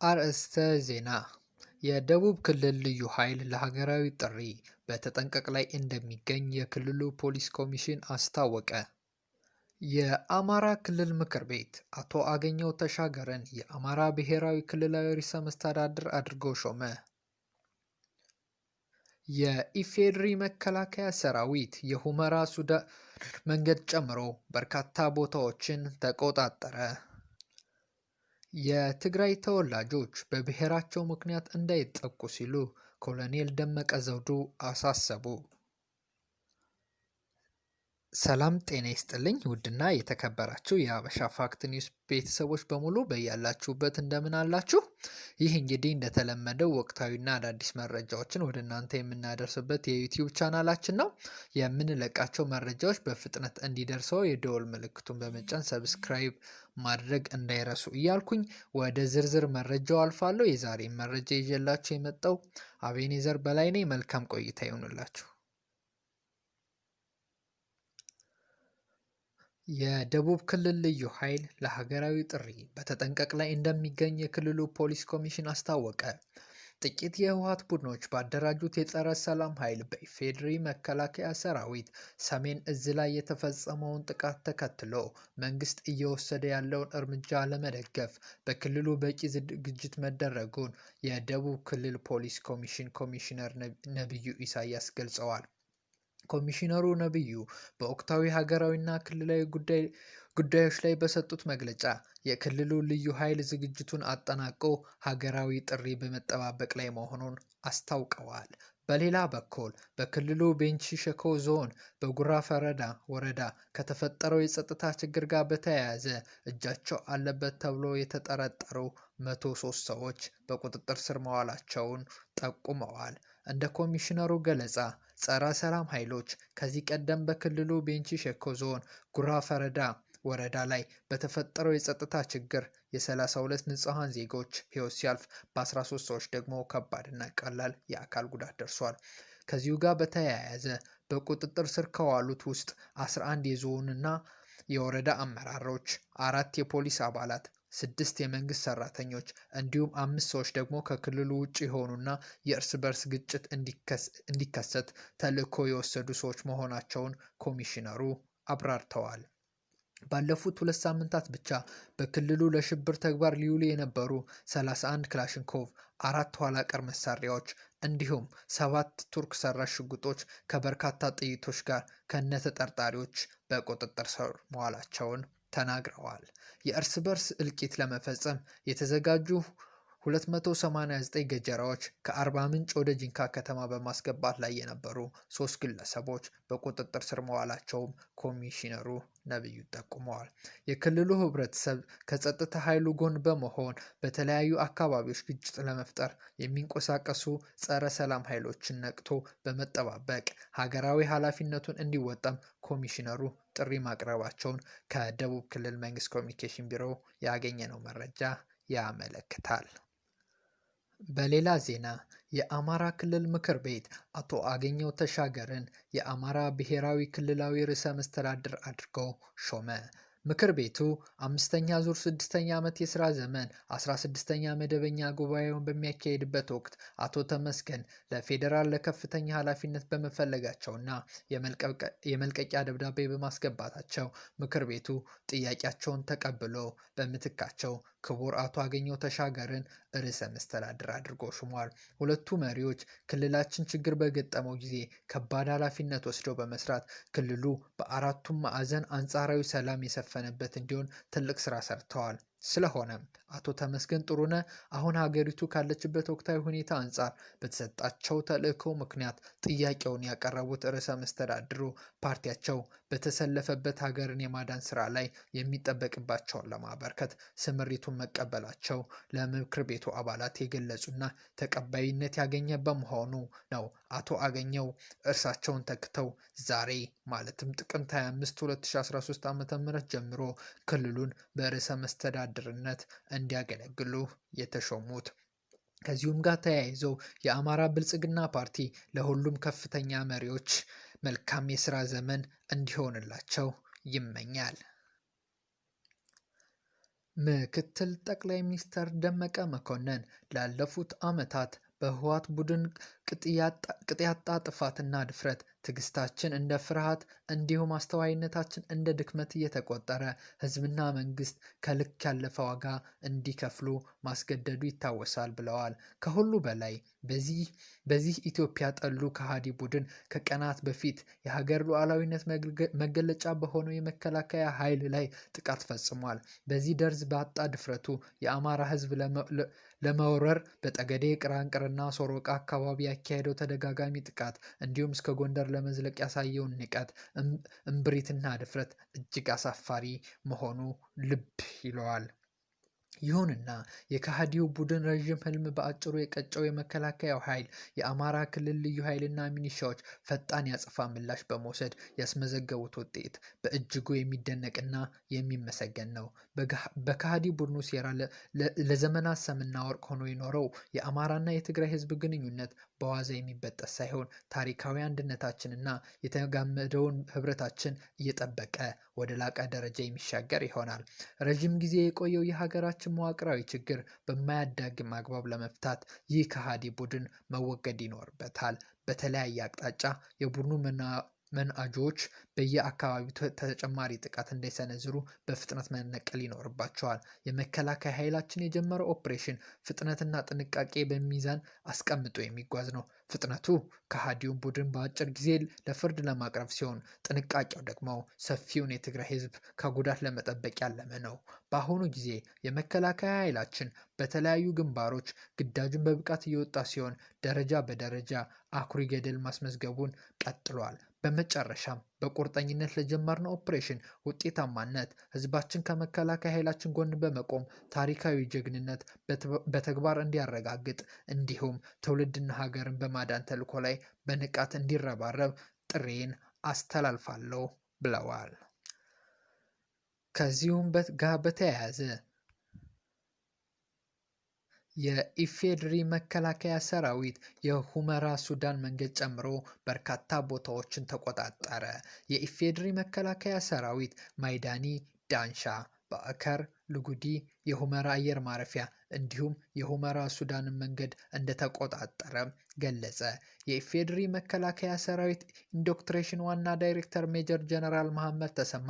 አርእስተ ዜና የደቡብ ክልል ልዩ ኃይል ለሀገራዊ ጥሪ በተጠንቀቅ ላይ እንደሚገኝ የክልሉ ፖሊስ ኮሚሽን አስታወቀ። የአማራ ክልል ምክር ቤት አቶ አገኘሁ ተሻገርን የአማራ ብሔራዊ ክልላዊ ርዕሰ መስተዳድር አድርጎ ሾመ። የኢፌዴሪ መከላከያ ሰራዊት የሁመራ ሱዳን መንገድ ጨምሮ በርካታ ቦታዎችን ተቆጣጠረ። የትግራይ ተወላጆች በብሔራቸው ምክንያት እንዳይጠቁ ሲሉ ኮሎኔል ደመቀ ዘውዱ አሳሰቡ። ሰላም ጤና ይስጥልኝ ውድና የተከበራችሁ የሀበሻ ፋክት ኒውስ ቤተሰቦች በሙሉ በያላችሁበት እንደምን አላችሁ? ይህ እንግዲህ እንደተለመደው ወቅታዊና አዳዲስ መረጃዎችን ወደ እናንተ የምናደርስበት የዩቲዩብ ቻናላችን ነው። የምንለቃቸው መረጃዎች በፍጥነት እንዲደርሰው የደወል ምልክቱን በመጫን ሰብስክራይብ ማድረግ እንዳይረሱ እያልኩኝ ወደ ዝርዝር መረጃው አልፋለሁ። የዛሬ መረጃ ይዤላችሁ የመጣው አቤኔዘር በላይ ነኝ። መልካም ቆይታ ይሆንላችሁ። የደቡብ ክልል ልዩ ኃይል ለሀገራዊ ጥሪ በተጠንቀቅ ላይ እንደሚገኝ የክልሉ ፖሊስ ኮሚሽን አስታወቀ። ጥቂት የህወሓት ቡድኖች ባደራጁት የጸረ ሰላም ኃይል በኢፌዴሪ መከላከያ ሰራዊት ሰሜን እዝ ላይ የተፈጸመውን ጥቃት ተከትሎ መንግስት እየወሰደ ያለውን እርምጃ ለመደገፍ በክልሉ በቂ ዝግጅት መደረጉን የደቡብ ክልል ፖሊስ ኮሚሽን ኮሚሽነር ነብዩ ኢሳያስ ገልጸዋል። ኮሚሽነሩ ነብዩ በወቅታዊ ሀገራዊና ክልላዊ ጉዳዮች ላይ በሰጡት መግለጫ የክልሉ ልዩ ኃይል ዝግጅቱን አጠናቆ ሀገራዊ ጥሪ በመጠባበቅ ላይ መሆኑን አስታውቀዋል። በሌላ በኩል በክልሉ ቤንች ሸኮ ዞን በጉራ ፈረዳ ወረዳ ከተፈጠረው የጸጥታ ችግር ጋር በተያያዘ እጃቸው አለበት ተብሎ የተጠረጠሩ 103 ሰዎች በቁጥጥር ስር መዋላቸውን ጠቁመዋል። እንደ ኮሚሽነሩ ገለጻ ጸረ ሰላም ኃይሎች ከዚህ ቀደም በክልሉ ቤንች ሸኮ ዞን ጉራ ፈረዳ ወረዳ ላይ በተፈጠረው የጸጥታ ችግር የ32 ንጹሐን ዜጎች ሕይወት ሲያልፍ በ13 ሰዎች ደግሞ ከባድና ቀላል የአካል ጉዳት ደርሷል። ከዚሁ ጋር በተያያዘ በቁጥጥር ስር ከዋሉት ውስጥ 11 የዞንና የወረዳ አመራሮች፣ 4 የፖሊስ አባላት፣ 6 የመንግስት ሰራተኞች እንዲሁም 5 ሰዎች ደግሞ ከክልሉ ውጭ የሆኑና የእርስ በርስ ግጭት እንዲከሰት ተልዕኮ የወሰዱ ሰዎች መሆናቸውን ኮሚሽነሩ አብራርተዋል። ባለፉት 2 ሳምንታት ብቻ በክልሉ ለሽብር ተግባር ሊውሉ የነበሩ 31 ክላሽንኮቭ፣ 4 ኋላ ቀር መሳሪያዎች እንዲሁም 7 ቱርክ ሰራሽ ሽጉጦች ከበርካታ ጥይቶች ጋር ከነተጠርጣሪዎች በቁጥጥር ስር መዋላቸውን ተናግረዋል። የእርስ በርስ እልቂት ለመፈጸም የተዘጋጁ 289 ገጀራዎች ከአርባ ምንጭ ወደ ጂንካ ከተማ በማስገባት ላይ የነበሩ 3 ግለሰቦች በቁጥጥር ስር መዋላቸውም ኮሚሽነሩ ነብዩ ጠቁመዋል። የክልሉ ህብረተሰብ ከጸጥታ ኃይሉ ጎን በመሆን በተለያዩ አካባቢዎች ግጭት ለመፍጠር የሚንቀሳቀሱ ጸረ ሰላም ኃይሎችን ነቅቶ በመጠባበቅ ሀገራዊ ኃላፊነቱን እንዲወጣም ኮሚሽነሩ ጥሪ ማቅረባቸውን ከደቡብ ክልል መንግስት ኮሚኒኬሽን ቢሮ ያገኘነው መረጃ ያመለክታል። በሌላ ዜና የአማራ ክልል ምክር ቤት አቶ አገኘሁ ተሻገርን የአማራ ብሔራዊ ክልላዊ ርዕሰ መስተዳድር አድርጎ ሾመ። ምክር ቤቱ 5ኛ ዙር 6ኛ ዓመት የሥራ ዘመን 16ኛ መደበኛ ጉባኤውን በሚያካሄድበት ወቅት አቶ ተመስገን ለፌዴራል ለከፍተኛ ኃላፊነት በመፈለጋቸውና የመልቀቂያ ደብዳቤ በማስገባታቸው ምክር ቤቱ ጥያቄያቸውን ተቀብሎ በምትካቸው ክቡር አቶ አገኘሁ ተሻገርን ርዕሰ መስተዳድር አድርጎ ሹሟል። ሁለቱ መሪዎች ክልላችን ችግር በገጠመው ጊዜ ከባድ ኃላፊነት ወስደው በመስራት ክልሉ በአራቱም ማዕዘን አንጻራዊ ሰላም የሰፈነበት እንዲሆን ትልቅ ስራ ሰርተዋል። ስለሆነም አቶ ተመስገን ጥሩነህ አሁን ሀገሪቱ ካለችበት ወቅታዊ ሁኔታ አንጻር በተሰጣቸው ተልዕኮ ምክንያት ጥያቄውን ያቀረቡት ርዕሰ መስተዳድሩ ፓርቲያቸው በተሰለፈበት ሀገርን የማዳን ስራ ላይ የሚጠበቅባቸውን ለማበርከት ስምሪቱን መቀበላቸው ለምክር ቤቱ አባላት የገለጹና ተቀባይነት ያገኘ በመሆኑ ነው አቶ አገኘሁ እርሳቸውን ተክተው ዛሬ ማለትም ጥቅምት 25 2013 ዓ.ም ጀምሮ ክልሉን በርዕሰ መስተዳድርነት እንዲያገለግሉ የተሾሙት። ከዚሁም ጋር ተያይዘው የአማራ ብልጽግና ፓርቲ ለሁሉም ከፍተኛ መሪዎች መልካም የሥራ ዘመን እንዲሆንላቸው ይመኛል። ምክትል ጠቅላይ ሚኒስትር ደመቀ መኮንን ላለፉት ዓመታት በህወሓት ቡድን ቅጥ ያጣ ጥፋትና ድፍረት ትዕግስታችን እንደ ፍርሃት እንዲሁም አስተዋይነታችን እንደ ድክመት እየተቆጠረ ህዝብና መንግስት ከልክ ያለፈ ዋጋ እንዲከፍሉ ማስገደዱ ይታወሳል ብለዋል። ከሁሉ በላይ በዚህ ኢትዮጵያ ጠሉ ከሃዲ ቡድን ከቀናት በፊት የሀገር ሉዓላዊነት መገለጫ በሆነው የመከላከያ ኃይል ላይ ጥቃት ፈጽሟል። በዚህ ደርዝ ባጣ ድፍረቱ የአማራ ህዝብ ለመውረር በጠገዴ ቅራንቅርና ሶሮቃ አካባቢ ያካሄደው ተደጋጋሚ ጥቃት እንዲሁም እስከ ጎንደር ለመዝለቅ ያሳየውን ንቀት፣ እምብሪትና ድፍረት እጅግ አሳፋሪ መሆኑ ልብ ይለዋል። ይሁንና የከሃዲው ቡድን ረዥም ህልም በአጭሩ የቀጨው የመከላከያው ኃይል የአማራ ክልል ልዩ ኃይልና ሚኒሻዎች ፈጣን ያጸፋ ምላሽ በመውሰድ ያስመዘገቡት ውጤት በእጅጉ የሚደነቅና የሚመሰገን ነው። በከሃዲ ቡድኑ ሴራ ለዘመናት ሰምና ወርቅ ሆኖ የኖረው የአማራና የትግራይ ህዝብ ግንኙነት በዋዛ የሚበጠስ ሳይሆን ታሪካዊ አንድነታችንና የተጋመደውን ህብረታችን እየጠበቀ ወደ ላቀ ደረጃ የሚሻገር ይሆናል። ረዥም ጊዜ የቆየው የሀገራችን መዋቅራዊ ችግር በማያዳግም አግባብ ለመፍታት ይህ ከሃዲ ቡድን መወገድ ይኖርበታል። በተለያየ አቅጣጫ የቡድኑ መንአጆች በየአካባቢው ተጨማሪ ጥቃት እንዳይሰነዝሩ በፍጥነት መነቀል ይኖርባቸዋል። የመከላከያ ኃይላችን የጀመረው ኦፕሬሽን ፍጥነትና ጥንቃቄ በሚዛን አስቀምጦ የሚጓዝ ነው። ፍጥነቱ ከሃዲውን ቡድን በአጭር ጊዜ ለፍርድ ለማቅረብ ሲሆን፣ ጥንቃቄው ደግሞ ሰፊውን የትግራይ ህዝብ ከጉዳት ለመጠበቅ ያለመ ነው። በአሁኑ ጊዜ የመከላከያ ኃይላችን በተለያዩ ግንባሮች ግዳጁን በብቃት እየወጣ ሲሆን፣ ደረጃ በደረጃ አኩሪ ገድል ማስመዝገቡን ቀጥሏል። በመጨረሻም በቁርጠኝነት ለጀመርነው ኦፕሬሽን ውጤታማነት ህዝባችን ከመከላከያ ኃይላችን ጎን በመቆም ታሪካዊ ጀግንነት በተግባር እንዲያረጋግጥ እንዲሁም ትውልድና ሀገርን በማዳን ተልዕኮ ላይ በንቃት እንዲረባረብ ጥሪዬን አስተላልፋለሁ ብለዋል። ከዚሁም ጋር በተያያዘ የኢፌዴሪ መከላከያ ሰራዊት የሁመራ ሱዳን መንገድ ጨምሮ በርካታ ቦታዎችን ተቆጣጠረ። የኢፌዴሪ መከላከያ ሰራዊት ማይዳኒ፣ ዳንሻ፣ በአከር፣ ልጉዲ፣ የሁመራ አየር ማረፊያ እንዲሁም የሁመራ ሱዳንን መንገድ እንደተቆጣጠረ ገለጸ። የኢፌዴሪ መከላከያ ሰራዊት ኢንዶክትሬሽን ዋና ዳይሬክተር ሜጀር ጀነራል መሐመድ ተሰማ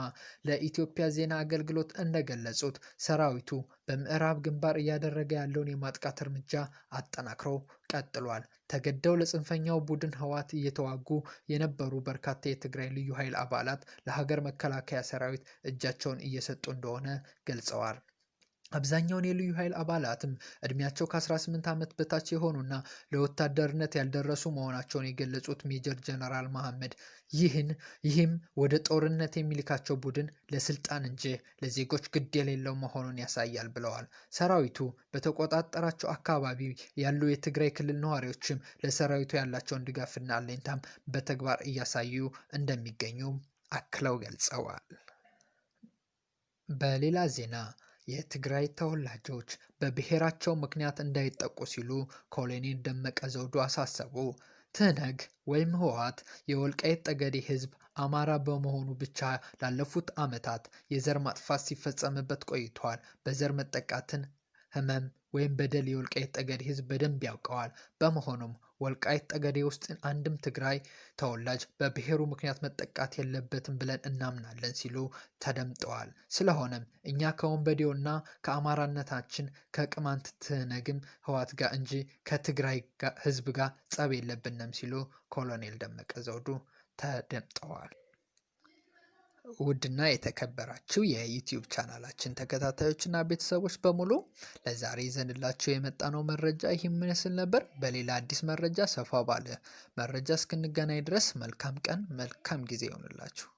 ለኢትዮጵያ ዜና አገልግሎት እንደገለጹት ሰራዊቱ በምዕራብ ግንባር እያደረገ ያለውን የማጥቃት እርምጃ አጠናክሮ ቀጥሏል። ተገደው ለጽንፈኛው ቡድን ህወሓት እየተዋጉ የነበሩ በርካታ የትግራይ ልዩ ኃይል አባላት ለሀገር መከላከያ ሰራዊት እጃቸውን እየሰጡ እንደሆነ ገልጸዋል። አብዛኛውን የልዩ ኃይል አባላትም እድሜያቸው ከ18 ዓመት በታች የሆኑና ለወታደርነት ያልደረሱ መሆናቸውን የገለጹት ሜጀር ጀነራል መሐመድ ይህም ወደ ጦርነት የሚልካቸው ቡድን ለስልጣን እንጂ ለዜጎች ግድ የሌለው መሆኑን ያሳያል ብለዋል። ሰራዊቱ በተቆጣጠራቸው አካባቢ ያሉ የትግራይ ክልል ነዋሪዎችም ለሰራዊቱ ያላቸውን ድጋፍና አለኝታም በተግባር እያሳዩ እንደሚገኙ አክለው ገልጸዋል። በሌላ ዜና የትግራይ ተወላጆች በብሔራቸው ምክንያት እንዳይጠቁ ሲሉ ኮሎኔል ደመቀ ዘውዱ አሳሰቡ። ትህነግ ወይም ህወሓት የወልቃይት ጠገዴ ህዝብ አማራ በመሆኑ ብቻ ላለፉት ዓመታት የዘር ማጥፋት ሲፈጸምበት ቆይቷል። በዘር መጠቃትን ህመም ወይም በደል የወልቃይት ጠገዴ ህዝብ በደንብ ያውቀዋል። በመሆኑም ወልቃይት ጠገዴ ውስጥ አንድም ትግራይ ተወላጅ በብሔሩ ምክንያት መጠቃት የለበትም ብለን እናምናለን ሲሉ ተደምጠዋል። ስለሆነም እኛ ከወንበዴውና ከአማራነታችን ከቅማንት ትህነግም ህወሓት ጋር እንጂ ከትግራይ ህዝብ ጋር ጸብ የለብንም ሲሉ ኮሎኔል ደመቀ ዘውዱ ተደምጠዋል። ውድና የተከበራችሁ የዩቲዩብ ቻናላችን ተከታታዮችና ቤተሰቦች በሙሉ ለዛሬ ይዘንላችሁ የመጣነው መረጃ ይህ ይመስል ነበር። በሌላ አዲስ መረጃ ሰፋ ባለ መረጃ እስክንገናኝ ድረስ መልካም ቀን፣ መልካም ጊዜ ይሆንላችሁ።